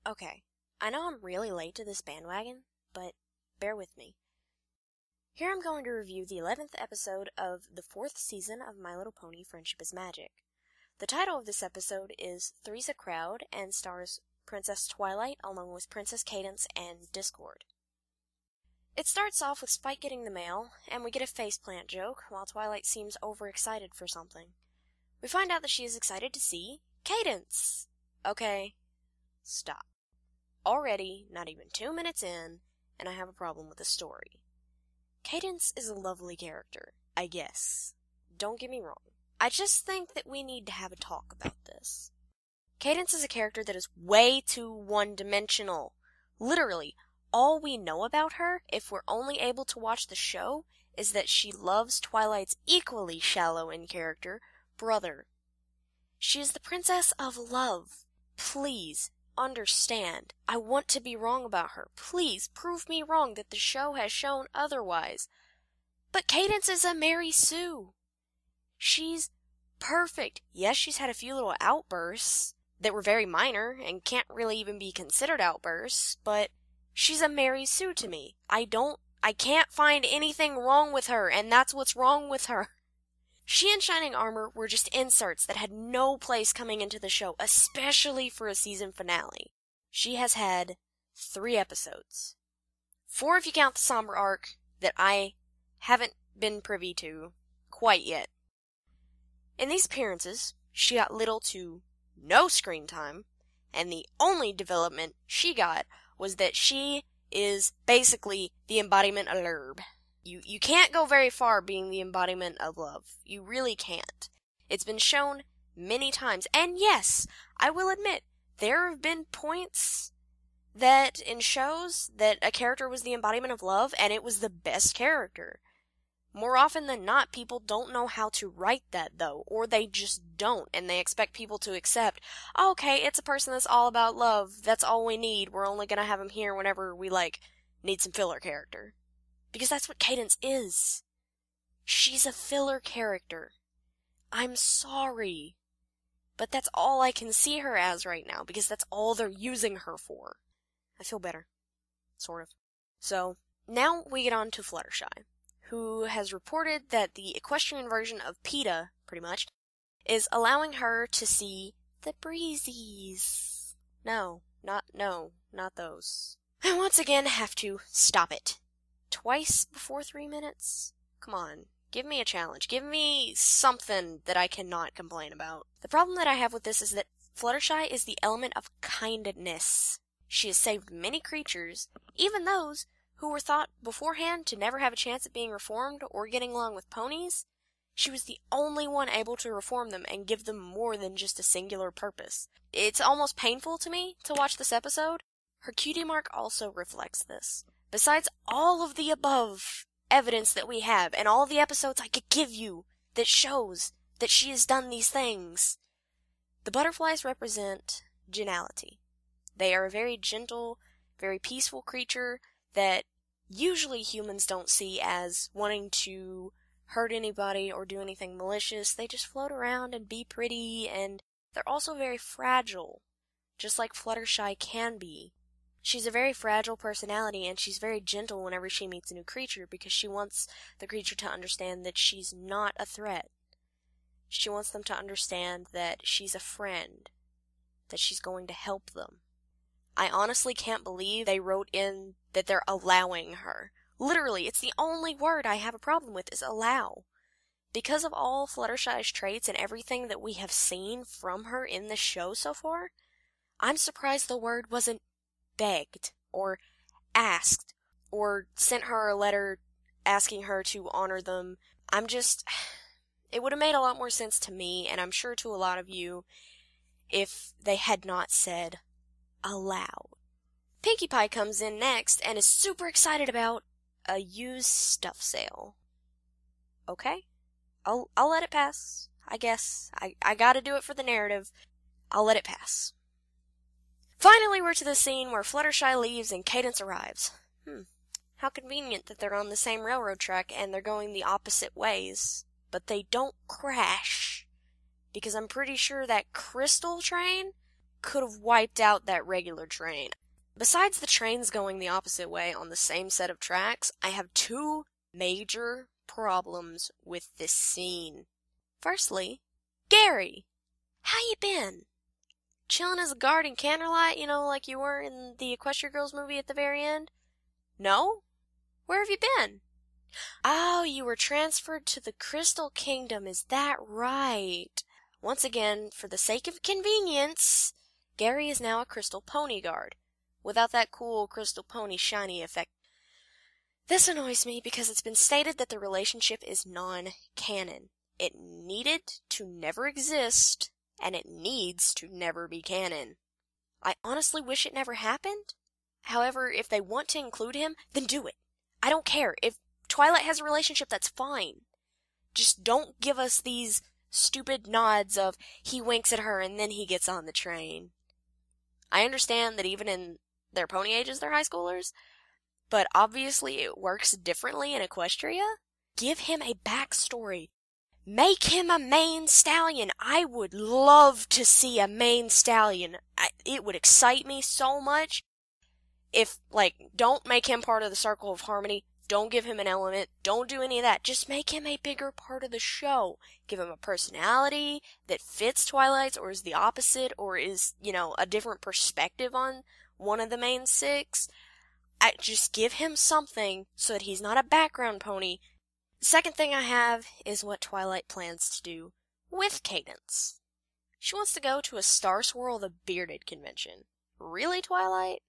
Okay, I know I'm really late to this bandwagon, but bear with me. Here I'm going to review the 11th episode of the 4th season of My Little Pony: Friendship is Magic. The title of this episode is Three's a Crowd and stars Princess Twilight along with Princess Cadance and Discord. It starts off with Spike getting the mail, and we get a faceplant joke while Twilight seems overexcited for something. We find out that she is excited to see Cadance. Okay, stop. Already, not even 2 minutes in, and I have a problem with the story. Cadance is a lovely character, I guess. Don't get me wrong. I just think that we need to have a talk about this. Cadance is a character that is way too one-dimensional. Literally, all we know about her, if we're only able to watch the show, is that she loves Twilight's equally shallow in character brother. She is the princess of love. Please, understand. I want to be wrong about her. Please, prove me wrong that the show has shown otherwise. But Cadance is a Mary Sue. She's perfect. Yes, she's had a few little outbursts that were very minor and can't really even be considered outbursts, but she's a Mary Sue to me. I can't find anything wrong with her, and that's what's wrong with her. She and Shining Armor were just inserts that had no place coming into the show, especially for a season finale. She has had 3 episodes. 4 if you count the somber arc that I haven't been privy to quite yet. In these appearances, she got little to no screen time, and the only development she got was that she is basically the embodiment of love. You can't go very far being the embodiment of love. You really can't. It's been shown many times. And yes, I will admit, there have been points that in shows that a character was the embodiment of love and it was the best character. More often than not, people don't know how to write that though, or they just don't, and they expect people to accept, oh, okay, it's a person that's all about love, that's all we need, we're only gonna have him here whenever we, need some filler character. Because that's what Cadance is. She's a filler character. I'm sorry. But that's all I can see her as right now, because that's all they're using her for. I feel better. Sort of. So, now we get on to Fluttershy, who has reported that the equestrian version of PETA, pretty much, is allowing her to see the breezies. No, not those. I once again have to stop it. Twice before 3 minutes? Come on, give me a challenge. Give me something that I cannot complain about. The problem that I have with this is that Fluttershy is the element of kindness. She has saved many creatures, even those who were thought beforehand to never have a chance at being reformed or getting along with ponies. She was the only one able to reform them and give them more than just a singular purpose. It's almost painful to me to watch this episode. Her cutie mark also reflects this. Besides all of the above evidence that we have, and all the episodes I could give you that shows that she has done these things, the butterflies represent geniality. They are a very gentle, very peaceful creature that usually humans don't see as wanting to hurt anybody or do anything malicious. They just float around and be pretty, and they're also very fragile, just like Fluttershy can be. She's a very fragile personality, and she's very gentle whenever she meets a new creature because she wants the creature to understand that she's not a threat. She wants them to understand that she's a friend, that she's going to help them. I honestly can't believe they wrote in that they're allowing her. Literally, it's the only word I have a problem with is allow. Because of all Fluttershy's traits and everything that we have seen from her in the show so far, I'm surprised the word wasn't begged, or asked, or sent her a letter asking her to honor them. It would have made a lot more sense to me, and I'm sure to a lot of you, if they had not said aloud. Pinkie Pie comes in next and is super excited about a used stuff sale. Okay? I'll let it pass, I guess. I gotta do it for the narrative. I'll let it pass. Finally, we're to the scene where Fluttershy leaves and Cadance arrives. How convenient that they're on the same railroad track and they're going the opposite ways. But they don't crash. Because I'm pretty sure that crystal train could have wiped out that regular train. Besides the trains going the opposite way on the same set of tracks, I have two major problems with this scene. Firstly, Gary! How you been? Chilling as a guard in Candlelight, like you were in the Equestria Girls movie at the very end? No? Where have you been? Oh, you were transferred to the Crystal Kingdom, is that right? Once again, for the sake of convenience, Gary is now a Crystal Pony Guard, without that cool Crystal Pony shiny effect. This annoys me because it's been stated that the relationship is non-canon. It needed to never exist, and it needs to never be canon. I honestly wish it never happened. However, if they want to include him, then do it. I don't care. If Twilight has a relationship, that's fine. Just don't give us these stupid nods of he winks at her and then he gets on the train. I understand that even in their pony ages, they're high schoolers, but obviously it works differently in Equestria. Give him a backstory. Make him a main stallion. I would love to see a main stallion. It would excite me so much. If, don't make him part of the Circle of Harmony. Don't give him an element. Don't do any of that. Just make him a bigger part of the show. Give him a personality that fits Twilight's or is the opposite or is, a different perspective on one of the main six. Just give him something so that he's not a background pony. The second thing I have is what Twilight plans to do with Cadance. She wants to go to a Star Swirl the Bearded convention. Really, Twilight?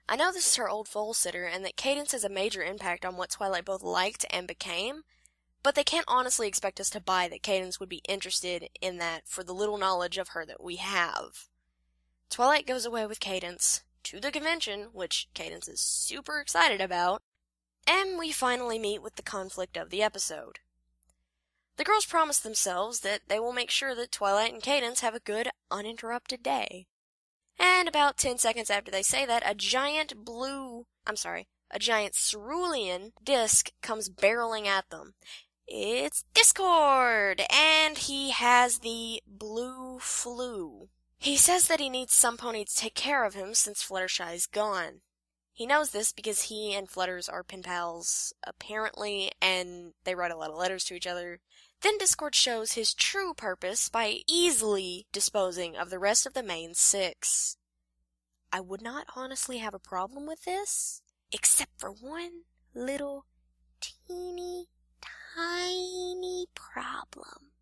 I know this is her old foal sitter and that Cadance has a major impact on what Twilight both liked and became, but they can't honestly expect us to buy that Cadance would be interested in that for the little knowledge of her that we have. Twilight goes away with Cadance to the convention, which Cadance is super excited about, and we finally meet with the conflict of the episode. The girls promise themselves that they will make sure that Twilight and Cadance have a good, uninterrupted day. And about 10 seconds after they say that, a giant cerulean disc comes barreling at them. It's Discord! And he has the blue flu. He says that he needs some pony to take care of him since Fluttershy's gone. He knows this because he and Flutters are pen pals, apparently, and they write a lot of letters to each other. Then Discord shows his true purpose by easily disposing of the rest of the main six. I would not honestly have a problem with this, except for one little teeny tiny problem.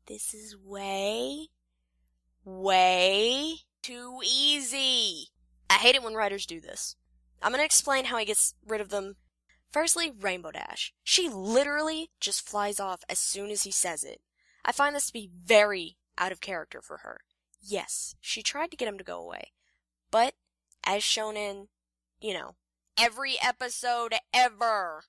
This is way too easy. I hate it when writers do this. I'm going to explain how he gets rid of them. Firstly, Rainbow Dash. She literally just flies off as soon as he says it. I find this to be very out of character for her. Yes, she tried to get him to go away. But, as shown in, every episode ever,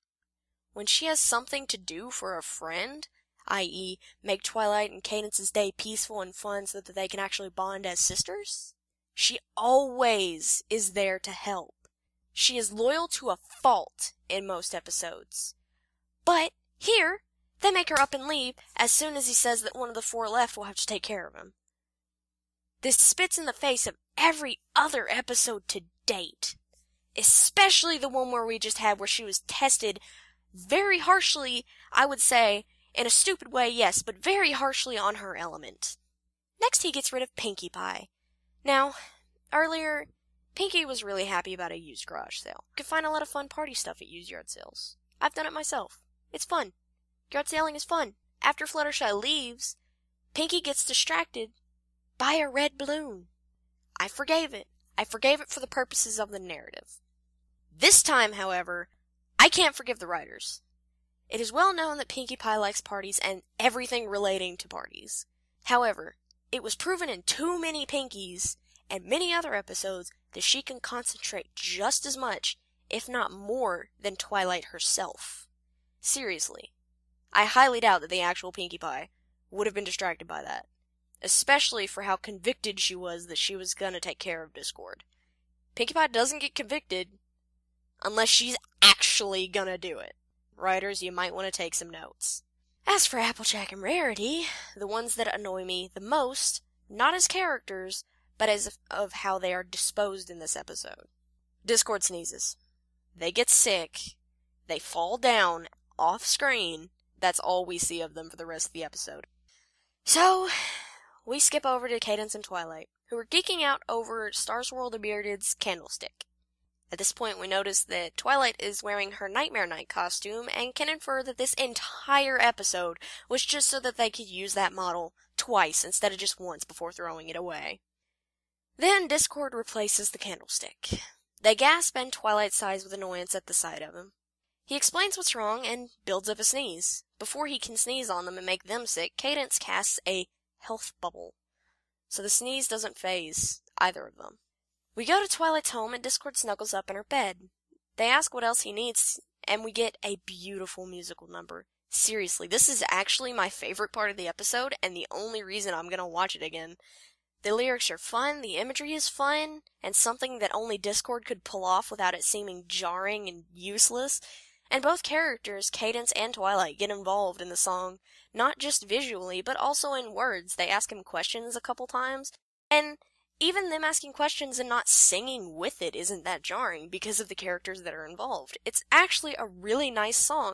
when she has something to do for a friend, i.e., make Twilight and Cadance's day peaceful and fun so that they can actually bond as sisters, she always is there to help. She is loyal to a fault in most episodes. But here, they make her up and leave as soon as he says that one of the four left will have to take care of him. This spits in the face of every other episode to date. Especially the one where we just had where she was tested very harshly, I would say, in a stupid way, yes, but very harshly on her element. Next he gets rid of Pinkie Pie. Now, earlier, Pinkie was really happy about a used garage sale. You can find a lot of fun party stuff at used yard sales. I've done it myself. It's fun. Yard sailing is fun. After Fluttershy leaves, Pinkie gets distracted by a red balloon. I forgave it. I forgave it for the purposes of the narrative. This time, however, I can't forgive the writers. It is well known that Pinkie Pie likes parties and everything relating to parties. However, it was proven in Too Many Pinkies and many other episodes that she can concentrate just as much, if not more, than Twilight herself. Seriously. I highly doubt that the actual Pinkie Pie would have been distracted by that. Especially for how convicted she was that she was gonna take care of Discord. Pinkie Pie doesn't get convicted unless she's actually gonna do it. Writers, you might want to take some notes. As for Applejack and Rarity, the ones that annoy me the most, not as characters, but as of how they are disposed in this episode. Discord sneezes. They get sick. They fall down off screen. That's all we see of them for the rest of the episode. So, we skip over to Cadance and Twilight, who are geeking out over Starsworld the Bearded's candlestick. At this point, we notice that Twilight is wearing her Nightmare Night costume and can infer that this entire episode was just so that they could use that model twice instead of just once before throwing it away. Then Discord replaces the candlestick. They gasp and Twilight sighs with annoyance at the sight of him. He explains what's wrong and builds up a sneeze. Before he can sneeze on them and make them sick, Cadance casts a health bubble, so the sneeze doesn't faze either of them. We go to Twilight's home and Discord snuggles up in her bed. They ask what else he needs, and we get a beautiful musical number. Seriously, this is actually my favorite part of the episode, and the only reason I'm gonna watch it again. The lyrics are fun, the imagery is fun, and something that only Discord could pull off without it seeming jarring and useless. And both characters, Cadance and Twilight, get involved in the song, not just visually, but also in words. They ask him questions a couple times, and even them asking questions and not singing with it isn't that jarring because of the characters that are involved. It's actually a really nice song.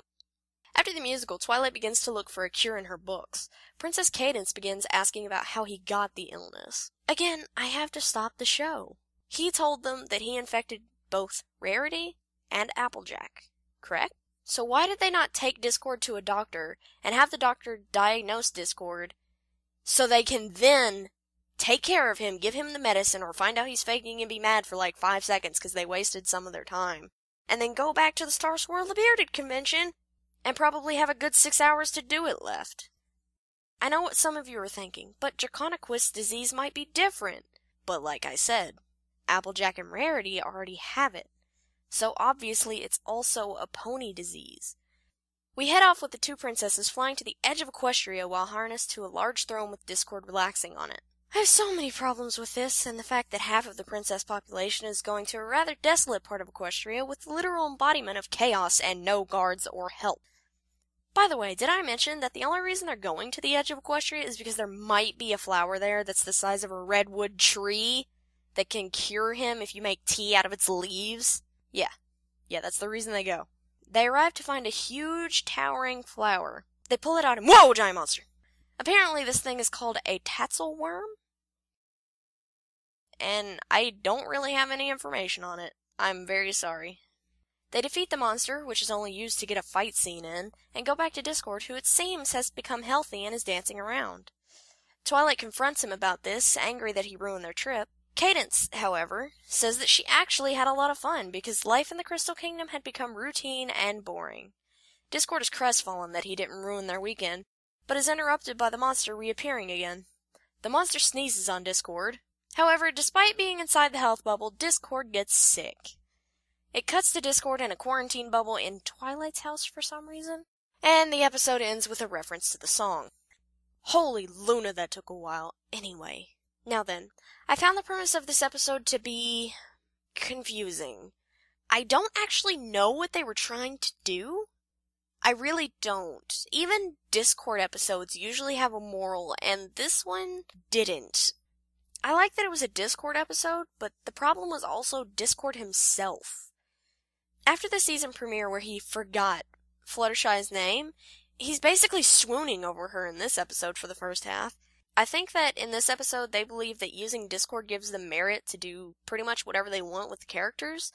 After the musical, Twilight begins to look for a cure in her books. Princess Cadance begins asking about how he got the illness. Again, I have to stop the show. He told them that he infected both Rarity and Applejack, correct? So why did they not take Discord to a doctor and have the doctor diagnose Discord so they can then take care of him, give him the medicine, or find out he's faking and be mad for like 5 seconds because they wasted some of their time, and then go back to the Starsworld the Bearded convention and probably have a good 6 hours to do it left? I know what some of you are thinking, but Draconequist's disease might be different. But like I said, Applejack and Rarity already have it. So obviously it's also a pony disease. We head off with the two princesses flying to the edge of Equestria while harnessed to a large throne with Discord relaxing on it. I have so many problems with this, and the fact that half of the princess population is going to a rather desolate part of Equestria with the literal embodiment of chaos and no guards or help. By the way, did I mention that the only reason they're going to the edge of Equestria is because there might be a flower there that's the size of a redwood tree that can cure him if you make tea out of its leaves? Yeah, that's the reason they go. They arrive to find a huge, towering flower. They pull it out and whoa, giant monster! Apparently this thing is called a tatzelworm, and I don't really have any information on it. I'm very sorry. They defeat the monster, which is only used to get a fight scene in, and go back to Discord, who it seems has become healthy and is dancing around. Twilight confronts him about this, angry that he ruined their trip. Cadance, however, says that she actually had a lot of fun because life in the Crystal Kingdom had become routine and boring. Discord is crestfallen that he didn't ruin their weekend, but is interrupted by the monster reappearing again. The monster sneezes on Discord. However, despite being inside the health bubble, Discord gets sick. It cuts to Discord in a quarantine bubble in Twilight's house for some reason, and the episode ends with a reference to the song. Holy Luna, that took a while. Anyway, now then, I found the premise of this episode to be confusing. I don't actually know what they were trying to do. I really don't. Even Discord episodes usually have a moral, and this one didn't. I like that it was a Discord episode, but the problem was also Discord himself. After the season premiere where he forgot Fluttershy's name, he's basically swooning over her in this episode for the first half. I think that in this episode they believe that using Discord gives them merit to do pretty much whatever they want with the characters.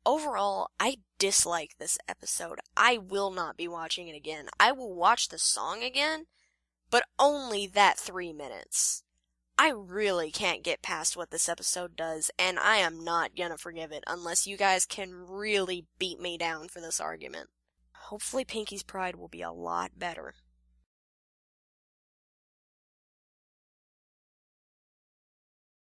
Overall, I dislike this episode. I will not be watching it again. I will watch the song again, but only that 3 minutes. I really can't get past what this episode does, and I am not gonna forgive it unless you guys can really beat me down for this argument. Hopefully Pinky's Pride will be a lot better.